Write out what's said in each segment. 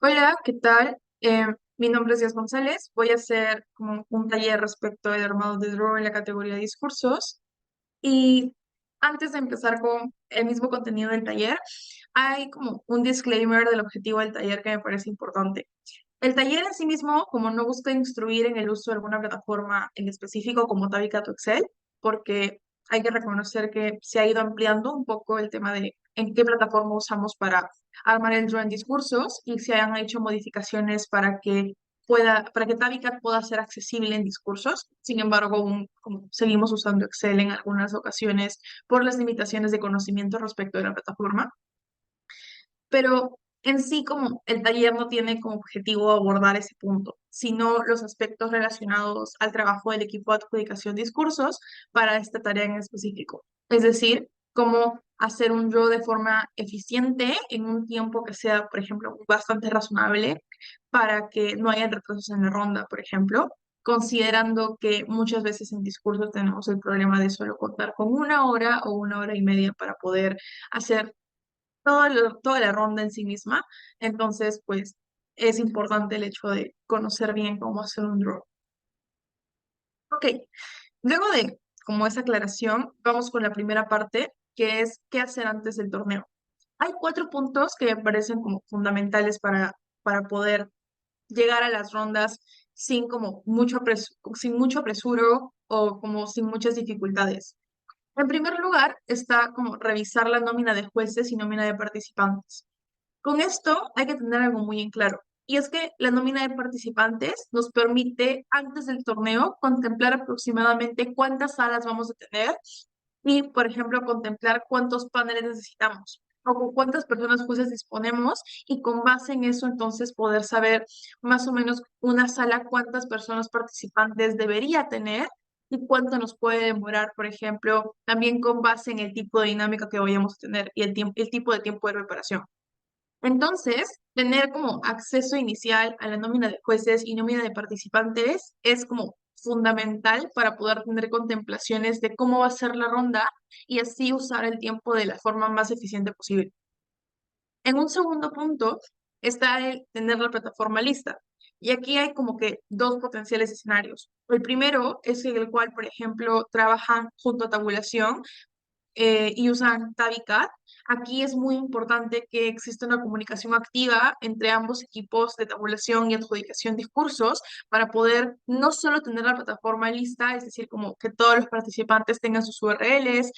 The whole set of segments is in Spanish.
Hola, ¿qué tal? Mi nombre es Díaz González. Voy a hacer como un taller respecto del armado de draw en la categoría de discursos. Y antes de empezar con el mismo contenido del taller, hay como un disclaimer del objetivo del taller que me parece importante. El taller en sí mismo, como no busca instruir en el uso de alguna plataforma en específico como Tabicat o Excel, porque hay que reconocer que se ha ido ampliando un poco el tema de en qué plataforma usamos para armar el draw en discursos y se han hecho modificaciones para que Tabicat pueda ser accesible en discursos. Sin embargo, como seguimos usando Excel en algunas ocasiones por las limitaciones de conocimiento respecto de la plataforma, pero en sí como el taller no tiene como objetivo abordar ese punto, sino los aspectos relacionados al trabajo del equipo de adjudicación de discursos para esta tarea en específico. Es decir, cómo hacer un draw de forma eficiente en un tiempo que sea, por ejemplo, bastante razonable para que no haya retrasos en la ronda, por ejemplo, considerando que muchas veces en discursos tenemos el problema de solo contar con una hora o una hora y media para poder hacer toda la ronda en sí misma. Entonces, pues es importante el hecho de conocer bien cómo hacer un draw. Ok, luego de como esa aclaración, vamos con la primera parte, que es qué hacer antes del torneo. Hay cuatro puntos que me parecen como fundamentales para poder llegar a las rondas sin como sin mucho apresuro o como sin muchas dificultades. En primer lugar, está como revisar la nómina de jueces y nómina de participantes. Con esto hay que tener algo muy en claro, y es que la nómina de participantes nos permite antes del torneo contemplar aproximadamente cuántas salas vamos a tener y, por ejemplo, contemplar cuántos paneles necesitamos o con cuántas personas jueces disponemos y con base en eso entonces poder saber más o menos una sala cuántas personas participantes debería tener y cuánto nos puede demorar, por ejemplo, también con base en el tipo de dinámica que vayamos a tener y el tipo de tiempo de preparación. Entonces, tener como acceso inicial a la nómina de jueces y nómina de participantes es como fundamental para poder tener contemplaciones de cómo va a ser la ronda y así usar el tiempo de la forma más eficiente posible. En un segundo punto está el tener la plataforma lista. Y aquí hay como que dos potenciales escenarios. El primero es en el cual, por ejemplo, trabajan junto a tabulación y usan Tavicat. Aquí es muy importante que exista una comunicación activa entre ambos equipos de tabulación y adjudicación de cursos para poder no solo tener la plataforma lista, es decir, como que todos los participantes tengan sus URLs,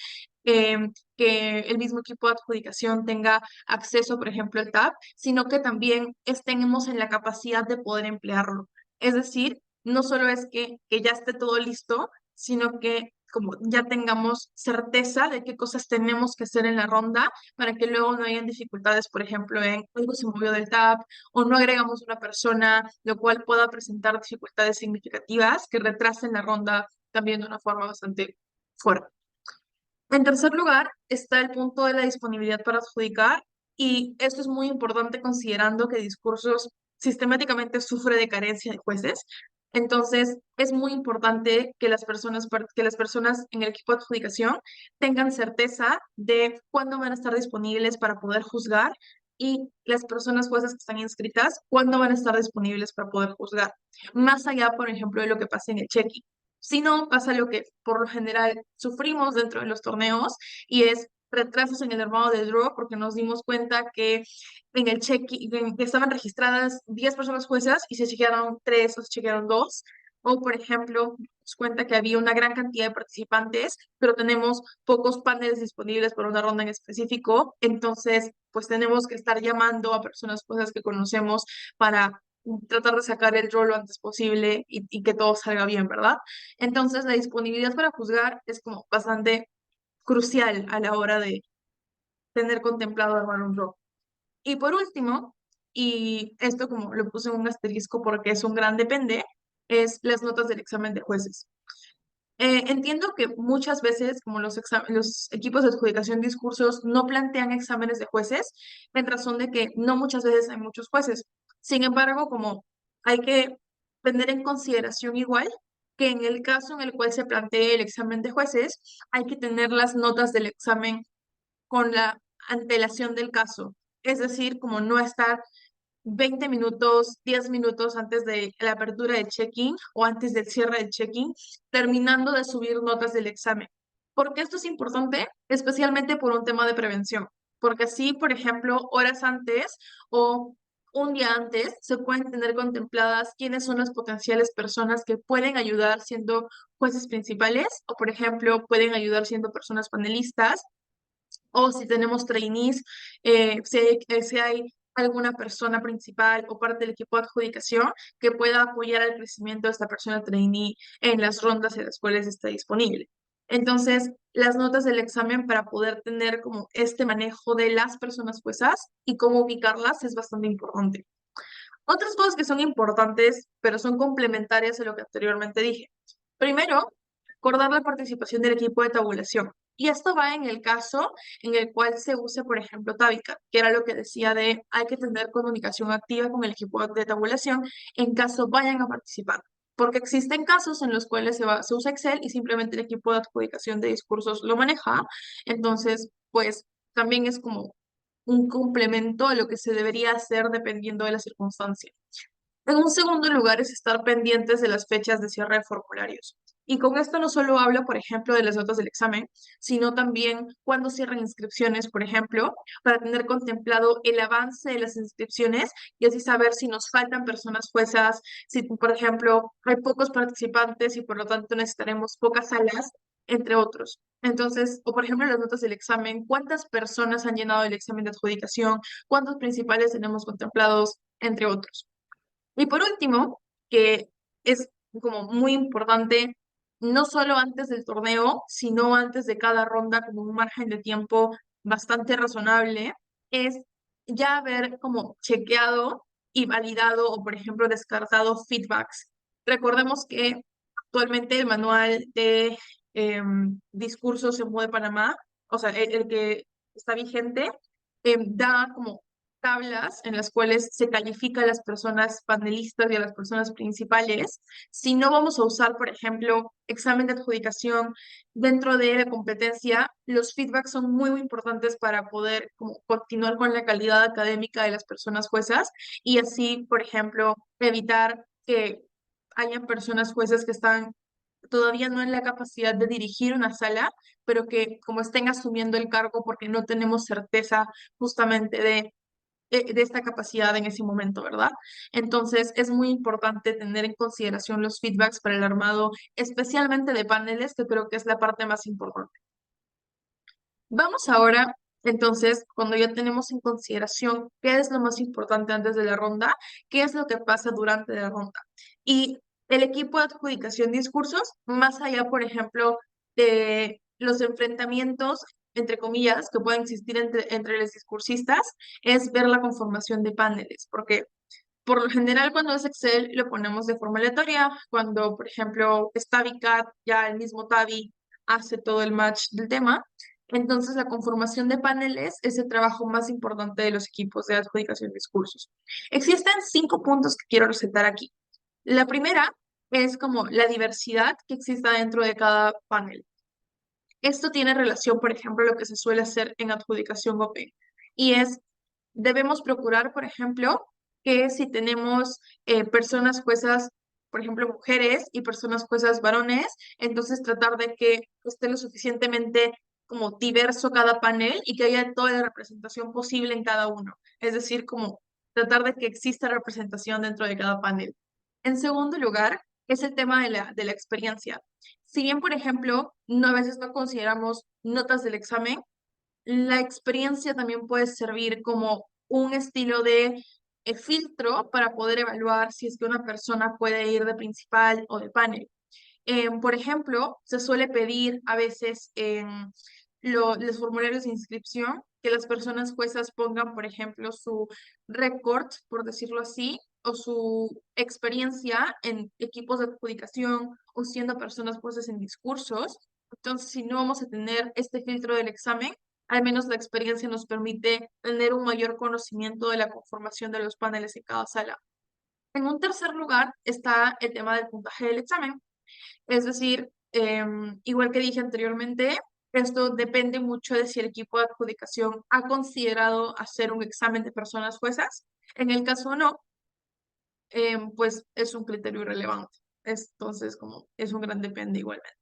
que el mismo equipo de adjudicación tenga acceso, por ejemplo, al tab, sino que también estemos en la capacidad de poder emplearlo. Es decir, no solo es que ya esté todo listo, sino que como ya tengamos certeza de qué cosas tenemos que hacer en la ronda para que luego no hayan dificultades, por ejemplo, en algo se movió del tab o no agregamos una persona, lo cual pueda presentar dificultades significativas que retrasen la ronda también de una forma bastante fuerte. En tercer lugar, está el punto de la disponibilidad para adjudicar, y esto es muy importante considerando que discursos sistemáticamente sufre de carencia de jueces. Entonces, es muy importante que las personas en el equipo de adjudicación tengan certeza de cuándo van a estar disponibles para poder juzgar y las personas jueces que están inscritas, cuándo van a estar disponibles para poder juzgar. Más allá, por ejemplo, de lo que pasa en el check-in. Si no, pasa lo que por lo general sufrimos dentro de los torneos y es retrasos en el armado de draw porque nos dimos cuenta que en el check-in que estaban registradas 10 personas juezas y se chequearon 3 o se chequearon 2. O, por ejemplo, nos cuenta que había una gran cantidad de participantes, pero tenemos pocos paneles disponibles para una ronda en específico. Entonces, pues tenemos que estar llamando a personas juezas que conocemos para tratar de sacar el rol lo antes posible y que todo salga bien, ¿verdad? Entonces, la disponibilidad para juzgar es como bastante crucial a la hora de tener contemplado armar un rol. Y por último, y esto como lo puse en un asterisco porque es un gran depende, es las notas del examen de jueces. Entiendo que muchas veces, como los equipos de adjudicación de discursos no plantean exámenes de jueces, en razón de que no muchas veces hay muchos jueces. Sin embargo, como hay que tener en consideración igual que en el caso en el cual se plantee el examen de jueces, hay que tener las notas del examen con la antelación del caso. Es decir, como no estar 20 minutos, 10 minutos antes de la apertura del check-in o antes del cierre del check-in, terminando de subir notas del examen. ¿Por qué esto es importante? Especialmente por un tema de prevención, porque así, por ejemplo, horas antes o un día antes se pueden tener contempladas quiénes son las potenciales personas que pueden ayudar siendo jueces principales o, por ejemplo, pueden ayudar siendo personas panelistas o si tenemos trainees, si hay alguna persona principal o parte del equipo de adjudicación que pueda apoyar al crecimiento de esta persona trainee en las rondas en las cuales está disponible. Entonces, las notas del examen para poder tener como este manejo de las personas juezas y cómo ubicarlas es bastante importante. Otras cosas que son importantes, pero son complementarias a lo que anteriormente dije. Primero, acordar la participación del equipo de tabulación. Y esto va en el caso en el cual se use, por ejemplo, Tabica, que era lo que decía de hay que tener comunicación activa con el equipo de tabulación en caso vayan a participar. Porque existen casos en los cuales se usa Excel y simplemente el equipo de adjudicación de discursos lo maneja. Entonces, pues también es como un complemento a lo que se debería hacer dependiendo de la circunstancia. En un segundo lugar es estar pendientes de las fechas de cierre de formularios. Y con esto no solo hablo, por ejemplo, de las notas del examen, sino también cuando cierran inscripciones, por ejemplo, para tener contemplado el avance de las inscripciones y así saber si nos faltan personas juezas, si, por ejemplo, hay pocos participantes y por lo tanto necesitaremos pocas salas, entre otros. Entonces, o por ejemplo, las notas del examen, ¿cuántas personas han llenado el examen de adjudicación? ¿Cuántos principales tenemos contemplados? Entre otros. Y por último, que es como muy importante, no solo antes del torneo, sino antes de cada ronda, como un margen de tiempo bastante razonable, es ya haber como chequeado y validado o, por ejemplo, descartado feedbacks. Recordemos que actualmente el manual de discursos en de Panamá, o sea, el que está vigente, da como tablas en las cuales se califica a las personas panelistas y a las personas principales. Si no vamos a usar, por ejemplo, examen de adjudicación dentro de la competencia, los feedbacks son muy, muy importantes para poder como, continuar con la calidad académica de las personas juezas y así, por ejemplo, evitar que hayan personas jueces que están todavía no en la capacidad de dirigir una sala, pero que como estén asumiendo el cargo porque no tenemos certeza justamente de esta capacidad en ese momento, ¿verdad? Entonces, es muy importante tener en consideración los feedbacks para el armado, especialmente de paneles, que creo que es la parte más importante. Vamos ahora, entonces, cuando ya tenemos en consideración qué es lo más importante antes de la ronda, qué es lo que pasa durante la ronda. Y el equipo de adjudicación de discursos, más allá, por ejemplo, de los enfrentamientos, entre comillas, que pueden existir entre los discursistas, es ver la conformación de paneles, porque por lo general cuando es Excel lo ponemos de forma aleatoria, cuando, por ejemplo, es TabiCat, ya el mismo Tabi hace todo el match del tema. Entonces, la conformación de paneles es el trabajo más importante de los equipos de adjudicación de discursos. Existen 5 puntos que quiero resaltar aquí. La primera es como la diversidad que exista dentro de cada panel. Esto tiene relación, por ejemplo, a lo que se suele hacer en adjudicación open. Y es, debemos procurar, por ejemplo, que si tenemos personas juezas, por ejemplo, mujeres y personas juezas varones, entonces tratar de que esté lo suficientemente como diverso cada panel y que haya toda la representación posible en cada uno. Es decir, como tratar de que exista representación dentro de cada panel. En segundo lugar, es el tema de la experiencia. Si bien, por ejemplo, no a veces no consideramos notas del examen, la experiencia también puede servir como un estilo de filtro para poder evaluar si es que una persona puede ir de principal o de panel. Por ejemplo, se suele pedir a veces en los formularios de inscripción que las personas juezas pongan, por ejemplo, su récord, por decirlo así, o su experiencia en equipos de adjudicación o siendo personas juezas en discursos. Entonces, si no vamos a tener este filtro del examen, al menos la experiencia nos permite tener un mayor conocimiento de la conformación de los paneles en cada sala. En un tercer lugar está el tema del puntaje del examen. Es decir, igual que dije anteriormente, Esto depende mucho de si el equipo de adjudicación ha considerado hacer un examen de personas juezas. En el caso no, pues es un criterio irrelevante. Entonces, como es un gran depende igualmente.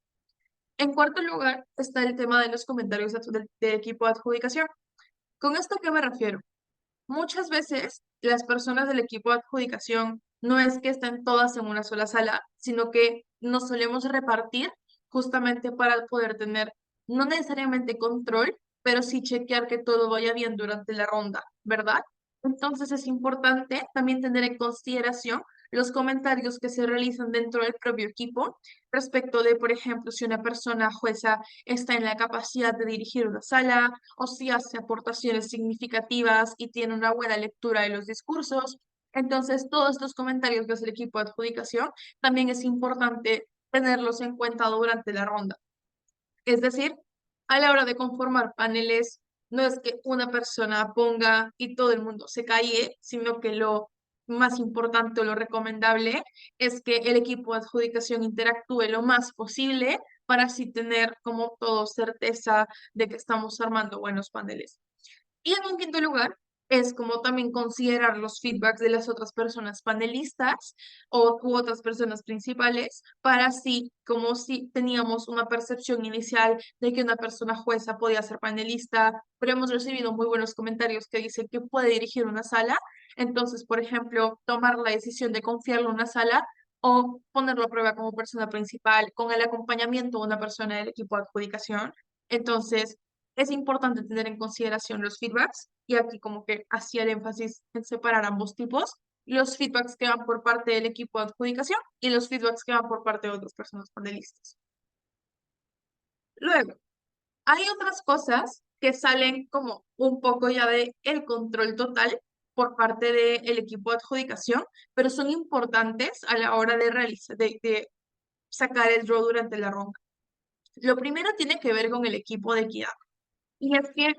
En cuarto lugar está el tema de los comentarios del equipo de adjudicación. ¿Con esto a qué me refiero? Muchas veces las personas del equipo de adjudicación no es que estén todas en una sola sala, sino que nos solemos repartir justamente para poder tener no necesariamente control, pero sí chequear que todo vaya bien durante la ronda, ¿verdad? Entonces es importante también tener en consideración los comentarios que se realizan dentro del propio equipo respecto de, por ejemplo, si una persona jueza está en la capacidad de dirigir una sala o si hace aportaciones significativas y tiene una buena lectura de los discursos. Entonces, todos estos comentarios que hace el equipo de adjudicación también es importante tenerlos en cuenta durante la ronda. Es decir, a la hora de conformar paneles, no es que una persona ponga y todo el mundo se calle, sino que lo más importante o lo recomendable es que el equipo de adjudicación interactúe lo más posible para así tener como todo certeza de que estamos armando buenos paneles. Y en un quinto lugar, es como también considerar los feedbacks de las otras personas panelistas u otras personas principales para así, como si teníamos una percepción inicial de que una persona jueza podía ser panelista, pero hemos recibido muy buenos comentarios que dicen que puede dirigir una sala. Entonces, por ejemplo, tomar la decisión de confiarle una sala o ponerlo a prueba como persona principal con el acompañamiento de una persona del equipo de adjudicación. Entonces, es importante tener en consideración los feedbacks y aquí como que hacía el énfasis en separar ambos tipos, los feedbacks que van por parte del equipo de adjudicación y los feedbacks que van por parte de otras personas panelistas. Luego, hay otras cosas que salen como un poco ya de el control total por parte del equipo de adjudicación, pero son importantes a la hora de realizar, de sacar el draw durante la ronda. Lo primero tiene que ver con el equipo de equidad. Y es que,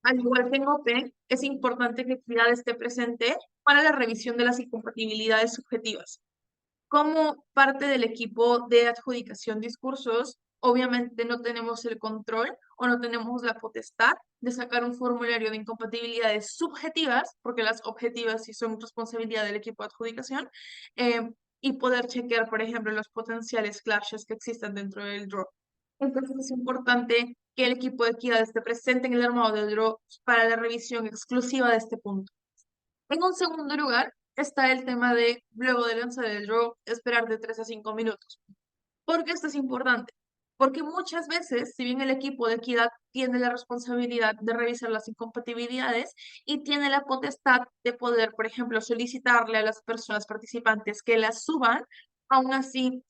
al igual que en OPE, es importante que Equidad esté presente para la revisión de las incompatibilidades subjetivas. Como parte del equipo de adjudicación discursos, obviamente no tenemos el control o no tenemos la potestad de sacar un formulario de incompatibilidades subjetivas, porque las objetivas sí son responsabilidad del equipo de adjudicación, eh, y poder chequear, por ejemplo, los potenciales clashes que existan dentro del draw. Entonces es importante que el equipo de equidad esté presente en el armado del draw para la revisión exclusiva de este punto. En un segundo lugar está el tema de, luego de lanzar el draw, esperar de 3 a 5 minutos. ¿Por qué esto es importante? Porque muchas veces, si bien el equipo de equidad tiene la responsabilidad de revisar las incompatibilidades y tiene la potestad de poder, por ejemplo, solicitarle a las personas participantes que las suban, aún así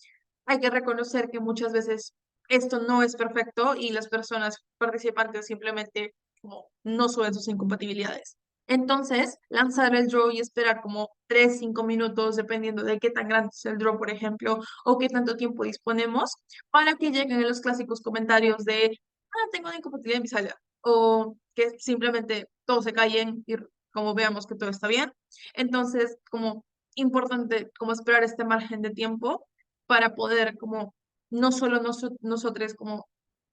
hay que reconocer que muchas veces esto no es perfecto y las personas participantes simplemente como no suben sus incompatibilidades. Entonces, lanzar el draw y esperar como 3, 5 minutos, dependiendo de qué tan grande es el draw, por ejemplo, o qué tanto tiempo disponemos, para que lleguen los clásicos comentarios de, tengo una incompatibilidad en mi sala, o que simplemente todos se callen y como veamos que todo está bien. Entonces, como importante como esperar este margen de tiempo para poder como no solo nosotros como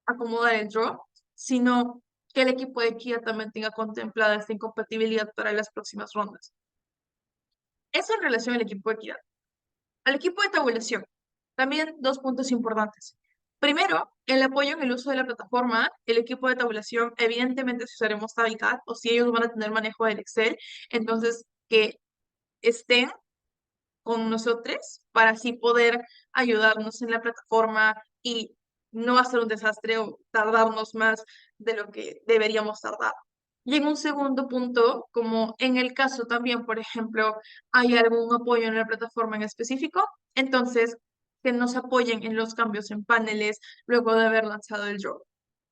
acomodar el draw, sino que el equipo de Kia también tenga contemplada esta incompatibilidad para las próximas rondas. Eso en relación al equipo de equidad. Al equipo de tabulación, también dos puntos importantes. Primero, el apoyo en el uso de la plataforma. El equipo de tabulación, evidentemente, si usaremos Tabicat o si ellos van a tener manejo del Excel, entonces que estén con nosotros para así poder ayudarnos en la plataforma y no hacer un desastre o tardarnos más de lo que deberíamos tardar. Y en un segundo punto, como en el caso también, por ejemplo, hay algún apoyo en la plataforma en específico, entonces que nos apoyen en los cambios en paneles luego de haber lanzado el draw.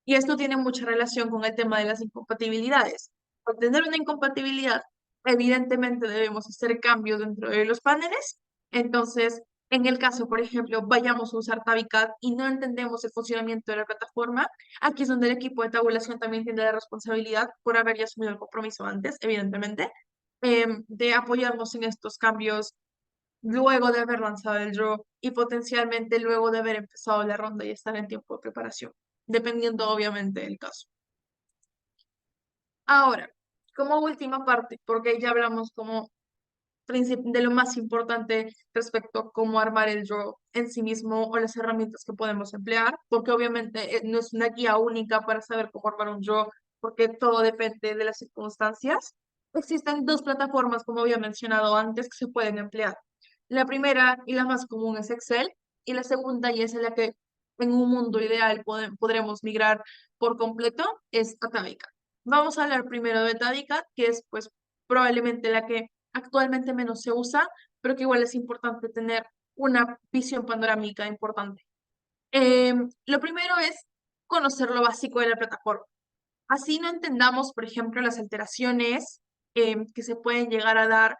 Y esto tiene mucha relación con el tema de las incompatibilidades. Al tener una incompatibilidad, evidentemente debemos hacer cambios dentro de los paneles. Entonces, en el caso, por ejemplo, vayamos a usar Tabicat y no entendemos el funcionamiento de la plataforma, aquí es donde el equipo de tabulación también tiene la responsabilidad por haber ya asumido el compromiso antes, evidentemente, de apoyarnos en estos cambios luego de haber lanzado el draw y potencialmente luego de haber empezado la ronda y estar en tiempo de preparación. dependiendo obviamente del caso. Ahora, como última parte, porque ya hablamos como de lo más importante respecto a cómo armar el draw en sí mismo o las herramientas que podemos emplear, porque obviamente no es una guía única para saber cómo armar un draw, porque todo depende de las circunstancias. Existen dos plataformas, como había mencionado antes, que se pueden emplear. La primera y la más común es Excel, y la segunda, y es en la que en un mundo ideal podremos migrar por completo, es Atavica. Vamos a hablar primero de Atavica, que es pues probablemente la que actualmente menos se usa, pero que igual es importante tener una visión panorámica importante. Lo primero es conocer lo básico de la plataforma. Así no entendamos, por ejemplo, las alteraciones que se pueden llegar a dar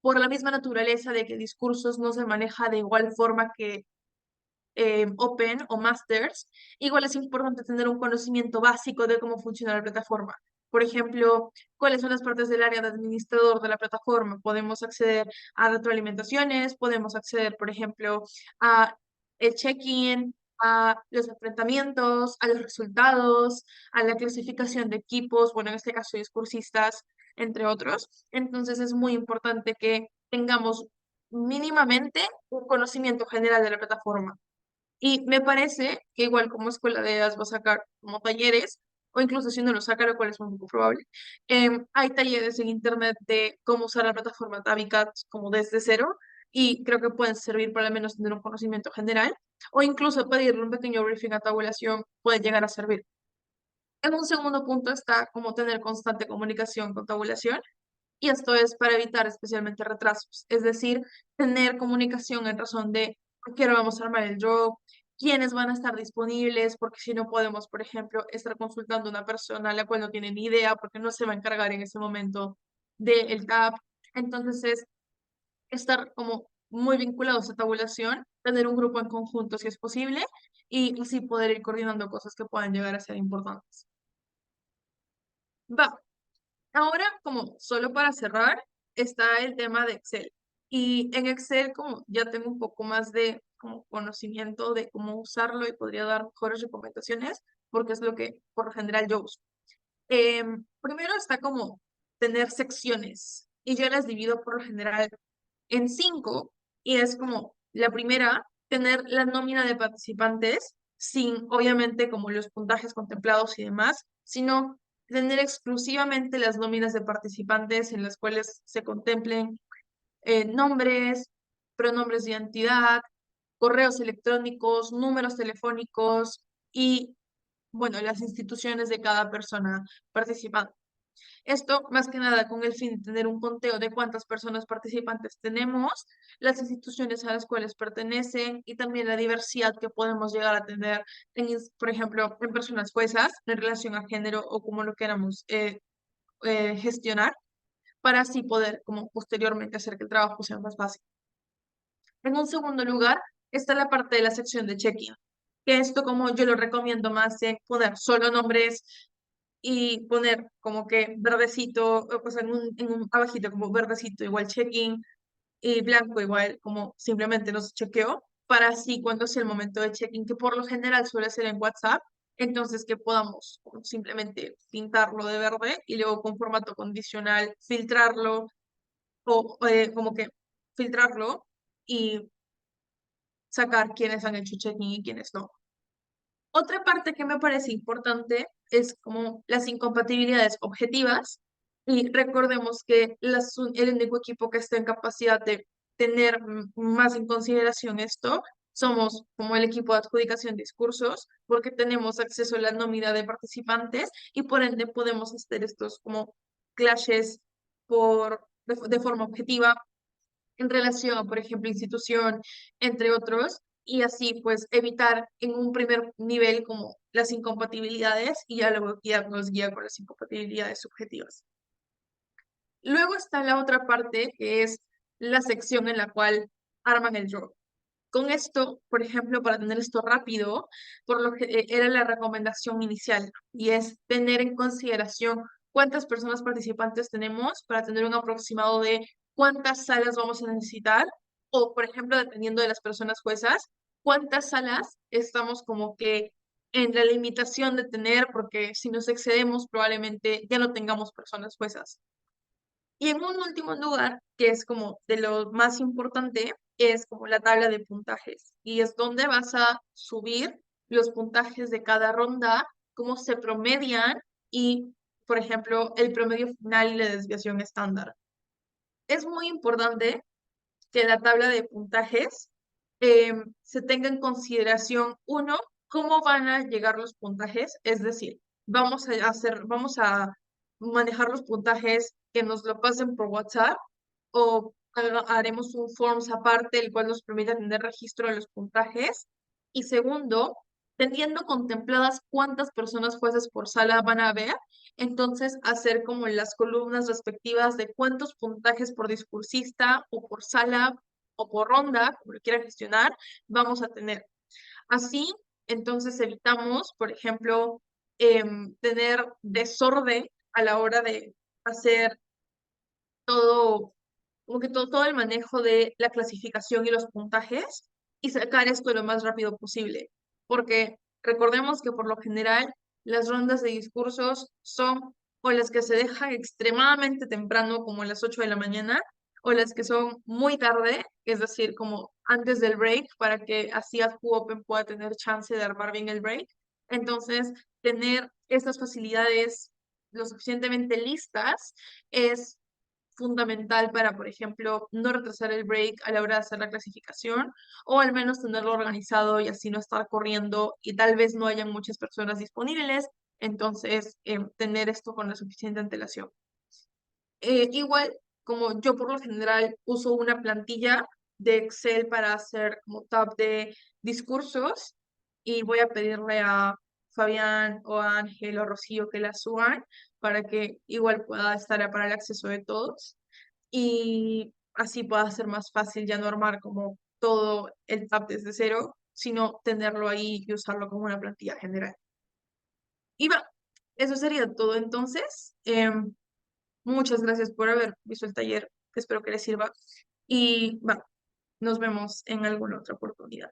por la misma naturaleza de que discursos no se maneja de igual forma que Open o Masters, igual es importante tener un conocimiento básico de cómo funciona la plataforma. Por ejemplo, cuáles son las partes del área de administrador de la plataforma. Podemos acceder a retroalimentaciones, podemos acceder, por ejemplo, a el check-in, a los enfrentamientos, a los resultados, a la clasificación de equipos, bueno, en este caso discursistas, entre otros. Entonces es muy importante que tengamos mínimamente un conocimiento general de la plataforma. Y me parece que igual como escuela de EAS va a sacar como talleres, o incluso si no lo saca, lo cual es muy poco probable, hay talleres en internet de cómo usar la plataforma Tavicat como desde cero, y creo que pueden servir para al menos tener un conocimiento general, o incluso pedirle un pequeño briefing a tabulación puede llegar a servir. En un segundo punto está como tener constante comunicación con tabulación, y esto es para evitar especialmente retrasos, es decir, tener comunicación en razón de a qué hora vamos a armar el job, quiénes van a estar disponibles, porque si no podemos, por ejemplo, estar consultando a una persona a la cual no tiene ni idea porque no se va a encargar en ese momento del TAP. Entonces es estar como muy vinculados a tabulación, tener un grupo en conjunto si es posible y así poder ir coordinando cosas que puedan llegar a ser importantes. Va, ahora, como solo para cerrar, está el tema de Excel. Y en Excel, como ya tengo un poco más de como conocimiento de cómo usarlo y podría dar mejores recomendaciones, porque es lo que por lo general yo uso. Primero está como tener secciones y yo las divido por lo general en cinco y es como la primera, tener la nómina de participantes sin obviamente como los puntajes contemplados y demás, sino tener exclusivamente las nóminas de participantes en las cuales se contemplen nombres, pronombres de identidad, correos electrónicos, números telefónicos y, bueno, las instituciones de cada persona participante. Esto más que nada con el fin de tener un conteo de cuántas personas participantes tenemos, las instituciones a las cuales pertenecen y también la diversidad que podemos llegar a tener, por ejemplo, en personas juezas en relación a género o como lo queramos gestionar, para así poder como posteriormente hacer que el trabajo sea más fácil. En un segundo lugar está la parte de la sección de check-in, que esto como yo lo recomiendo más de poner solo nombres y poner como que verdecito, pues en un abajito como verdecito igual check-in y blanco igual como simplemente nos chequeó, para así cuando sea el momento de check-in, que por lo general suele ser en WhatsApp, entonces que podamos como simplemente pintarlo de verde y luego con formato condicional filtrarlo o como que filtrarlo y sacar quiénes han hecho check-in y quiénes no. Otra parte que me parece importante es como las incompatibilidades objetivas y recordemos que el único equipo que está en capacidad de tener más en consideración esto somos como el equipo de adjudicación de discursos porque tenemos acceso a la nómina de participantes y por ende podemos hacer estos como clashes de forma objetiva en relación a, por ejemplo, institución, entre otros, y así pues evitar en un primer nivel como las incompatibilidades y ya luego nos guía con las incompatibilidades subjetivas. Luego está la otra parte que es la sección en la cual arman el draw. Con esto, por ejemplo, para tener esto rápido, por lo que era la recomendación inicial, y es tener en consideración cuántas personas participantes tenemos para tener un aproximado de cuántas salas vamos a necesitar, o por ejemplo, dependiendo de las personas juezas, cuántas salas estamos como que en la limitación de tener, porque si nos excedemos probablemente ya no tengamos personas juezas. Y en un último lugar, que es como de lo más importante, es como la tabla de puntajes. Y es donde vas a subir los puntajes de cada ronda, cómo se promedian y, por ejemplo, el promedio final y la desviación estándar. Es muy importante que la tabla de puntajes se tenga en consideración, uno, cómo van a llegar los puntajes, es decir, vamos a manejar los puntajes que nos lo pasen por WhatsApp o haremos un forms aparte, el cual nos permita tener registro de los puntajes. Y segundo, teniendo contempladas cuántas personas jueces por sala van a haber, entonces hacer como las columnas respectivas de cuántos puntajes por discursista o por sala o por ronda, como lo quiera gestionar, vamos a tener. Así, entonces evitamos, por ejemplo, tener desorden a la hora de hacer todo, como que todo el manejo de la clasificación y los puntajes y sacar esto lo más rápido posible. Porque recordemos que por lo general las rondas de discursos son o las que se dejan extremadamente temprano, como a las 8 de la mañana, o las que son muy tarde, es decir, como antes del break, para que así ASCU Open pueda tener chance de armar bien el break. Entonces, tener estas facilidades lo suficientemente listas es fundamental para, por ejemplo, no retrasar el break a la hora de hacer la clasificación o al menos tenerlo organizado y así no estar corriendo y tal vez no hayan muchas personas disponibles, entonces tener esto con la suficiente antelación. Igual, como yo por lo general uso una plantilla de Excel para hacer como tab de discursos y voy a pedirle a Fabián o a Ángel o Rocío que la suban para que igual pueda estar para el acceso de todos y así pueda ser más fácil ya no armar como todo el tab desde cero, sino tenerlo ahí y usarlo como una plantilla general. Y va, eso sería todo entonces. Muchas gracias por haber visto el taller, espero que les sirva y va, nos vemos en alguna otra oportunidad.